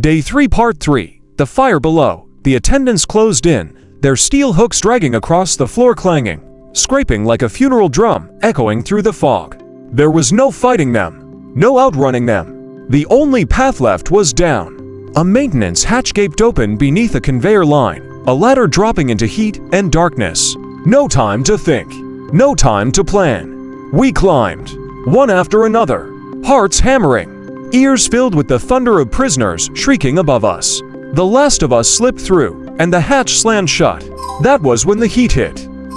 Day 3 Part 3. The fire below. The attendants closed in, their steel hooks dragging across the floor clanging, scraping like a funeral drum, echoing through the fog. There was no fighting them, no outrunning them. The only path left was down. A maintenance hatch gaped open beneath a conveyor line, a ladder dropping into heat and darkness. No time to think, no time to plan. We climbed, one after another, hearts hammering, ears filled with the thunder of prisoners shrieking above us. The last of us slipped through, and the hatch slammed shut. That was when the heat hit.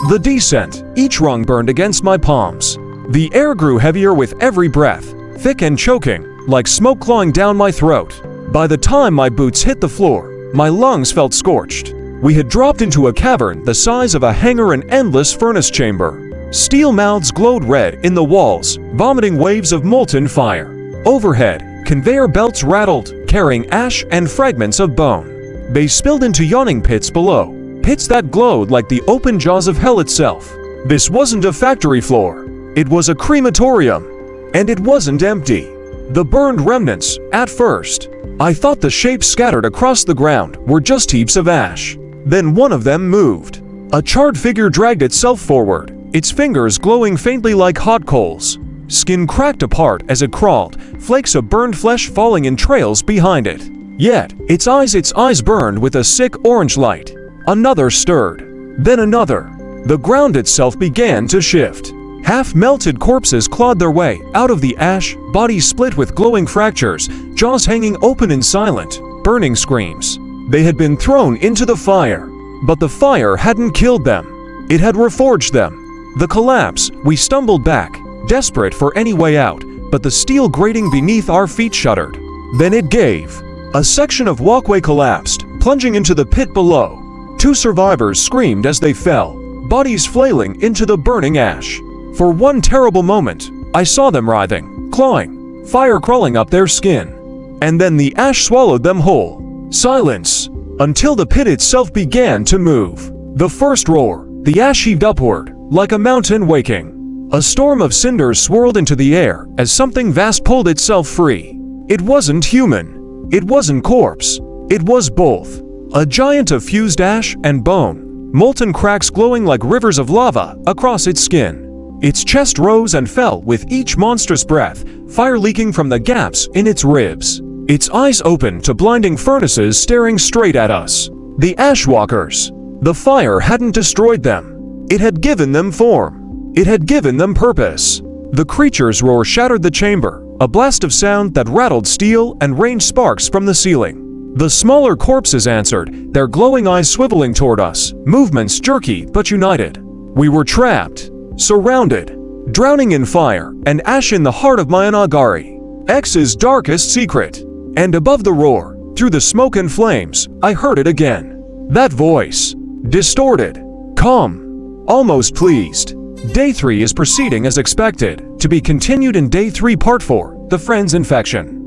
The descent, each rung burned against my palms. The air grew heavier with every breath, thick and choking, like smoke clawing down my throat. By the time my boots hit the floor, my lungs felt scorched. We had dropped into a cavern the size of a hangar, an endless furnace chamber. Steel mouths glowed red in the walls, vomiting waves of molten fire. Overhead, conveyor belts rattled, carrying ash and fragments of bone. They spilled into yawning pits below, pits that glowed like the open jaws of hell itself. This wasn't a factory floor. It was a crematorium. And it wasn't empty. The burned remnants, at first, I thought the shapes scattered across the ground were just heaps of ash. Then one of them moved. A charred figure dragged itself forward, its fingers glowing faintly like hot coals. Skin cracked apart as it crawled, flakes of burned flesh falling in trails behind it. Yet, its eyes burned with a sick orange light. Another stirred. Then another. The ground itself began to shift. Half-melted corpses clawed their way out of the ash, bodies split with glowing fractures, jaws hanging open in silent, burning screams. They had been thrown into the fire. But the fire hadn't killed them. It had reforged them. The collapse, we stumbled back, desperate for any way out, but the steel grating beneath our feet shuddered. Then it gave. A section of walkway collapsed, plunging into the pit below. Two survivors screamed as they fell, bodies flailing into the burning ash. For one terrible moment, I saw them writhing, clawing, fire crawling up their skin. And then the ash swallowed them whole. Silence, until the pit itself began to move. The first roar, the ash heaved upward, like a mountain waking. A storm of cinders swirled into the air as something vast pulled itself free. It wasn't human. It wasn't corpse. It was both. A giant of fused ash and bone, molten cracks glowing like rivers of lava across its skin. Its chest rose and fell with each monstrous breath, fire leaking from the gaps in its ribs. Its eyes opened to blinding furnaces staring straight at us. The Ashwalkers. The fire hadn't destroyed them. It had given them form. It had given them purpose. The creature's roar shattered the chamber, a blast of sound that rattled steel and rained sparks from the ceiling. The smaller corpses answered, their glowing eyes swiveling toward us, movements jerky but united. We were trapped, surrounded, drowning in fire and ash in the heart of Mayanagari.X's darkest secret. And above the roar, through the smoke and flames, I heard it again. That voice, distorted, calm, almost pleased. Day 3 is proceeding as expected, to be continued in Day 3 Part 4, The Friend's Infection.